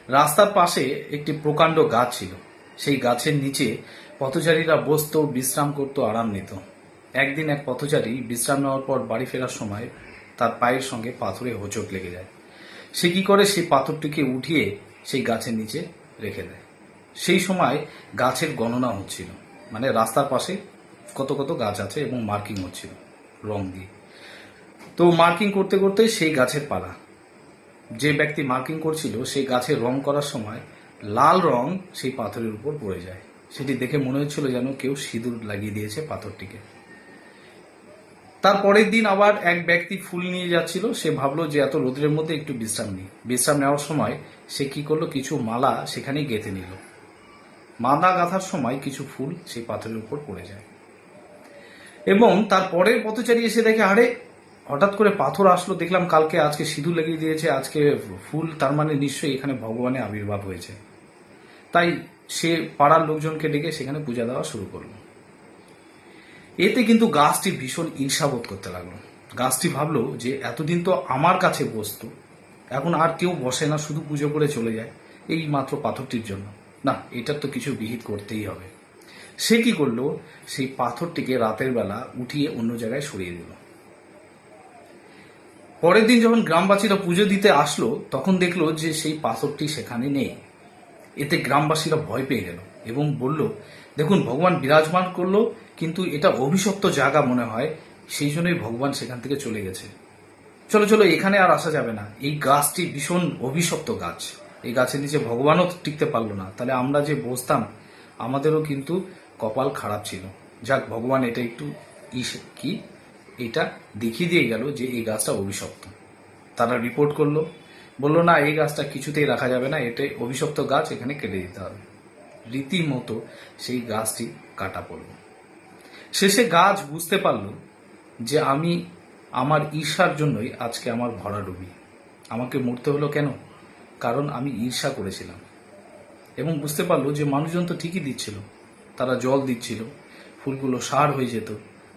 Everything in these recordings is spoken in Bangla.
রাস্তার পাশে একটি প্রকাণ্ড গাছ ছিল। সেই গাছের নিচে পথচারীরা বসতো, বিশ্রাম করত, আরাম নিত। একদিন এক পথচারী বিশ্রাম নেওয়ার পর বাড়ি ফেরার সময় তার পায়ের সঙ্গে পাথরে হোঁচট লেগে যায়। সে কি করে, সেই পাথরটিকে উঠিয়ে সেই গাছের নিচে রেখে দেয়। সেই সময় গাছের গণনা হচ্ছিল, মানে রাস্তার পাশে কত কত গাছ আছে এবং মার্কিং হচ্ছিল রং দিয়ে। তো মার্কিং করতে করতে সেই গাছের পালা, যে ব্যক্তি মার্কিং করছিল সেই গাছের রং করার সময় লাল রং সেই পাথরের উপর পড়ে যায়। সেটি দেখে মনে হচ্ছিল যেন কেউ সিঁদুর লাগিয়ে দিয়েছে পাথরটিকে। তার পরের দিন আবার এক ব্যক্তি ফুল নিয়ে যাচ্ছিল। সে ভাবলো যে এত রোদের মধ্যে একটু বিশ্রাম নিই। বিশ্রাম নেওয়ার সময় সে কি করলো, কিছু মালা সেখানেই গেঁথে নিল। মালা গাঁথার সময় কিছু ফুল সেই পাথরের উপর পড়ে যায় এবং তার পরের পথচারী এসে দেখে, আরে হঠাৎ করে পাথর আসলো, দেখলাম কালকে আজকে সিঁদুর লাগিয়ে দিয়েছে, আজকে ফুল, তার মানে নিশ্চয়ই এখানে ভগবানের আবির্ভাব হয়েছে। তাই সে পাড়ার লোকজনকে ডেকে সেখানে পূজা দেওয়া শুরু করলো। এতে কিন্তু গাছটি ভীষণ ঈর্ষাবোধ করতে লাগলো। গাছটি ভাবলো যে এতদিন তো আমার কাছে বসতো, এখন আর কেউ বসে না, শুধু পুজো করে চলে যায় এই মাত্র পাথরটির জন্য। না, এটার তো কিছু বিহিত করতেই হবে। সে কি করলো, সেই পাথরটিকে রাতের বেলা উঠিয়ে অন্য জায়গায় সরিয়ে দিল। পরের দিন যখন গ্রামবাসীরা পুজো দিতে আসলো, তখন দেখলো যে সেই পাথরটি সেখানে নেই। এতে গ্রামবাসীরা ভয় পেয়ে গেল এবং বলল, দেখুন ভগবান বিরাজমান করলো, কিন্তু এটা অভিশপ্ত জায়গা মনে হয়, সেই জন্যই ভগবান সেখান থেকে চলে গেছে। চলো চলো, এখানে আর আসা যাবে না, এই গাছটি ভীষণ অভিশপ্ত গাছ, এই গাছের নিচে ভগবানও টিকতে পারলো না, তাহলে আমরা যে বসতাম আমাদেরও কিন্তু কপাল খারাপ ছিল। যাক, ভগবান এটা একটু কি এটা দেখিয়ে দিয়ে গেল যে এই গাছটা অভিশপ্ত। তারা রিপোর্ট করলো, বললো না, এই গাছটা কিছুতেই রাখা যাবে না, এটা অভিশপ্ত গাছ, এখানে কেটে দিতে হবে। রীতিমতো সেই গাছটি কাটা পড়ল। শেষে গাছ বুঝতে পারল যে আমি আমার ঈর্ষার জন্যই আজকে আমার ভরাডুবি। আমাকে মরতে হলো কেন? কারণ আমি ঈর্ষা করেছিলাম। এবং বুঝতে পারলো যে মানুষজন তো ঠিকই দিচ্ছিল, তারা জল দিচ্ছিল, ফুলগুলো সার হয়ে যেত,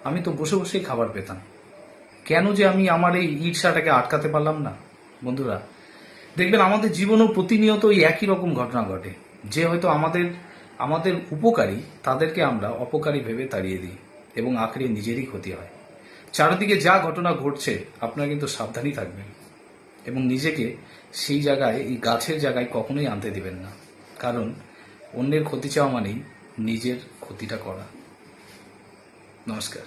আমি তো বসে বসেই খাবার পেতাম। কেন যে আমি আমার এই ঈর্ষাটাকে আটকাতে পারলাম না? বন্ধুরা, দেখবেন আমাদের জীবনেও প্রতিনিয়ত এই একই রকম ঘটনা ঘটে। যে হয়তো আমাদের উপকারী, তাদেরকে আমরা অপকারী ভেবে তাড়িয়ে দিই এবং আখেরে নিজেরই ক্ষতি হয়। চারিদিকে যা ঘটনা ঘটছে, আপনারা কিন্তু সাবধানই থাকবেন এবং নিজেকে সেই জায়গায়, এই গাছের জায়গায় কখনোই আনতে দিবেন না। কারণ অন্যের ক্ষতি চাওয়া মানেই নিজের ক্ষতিটা করা। নমস্কার।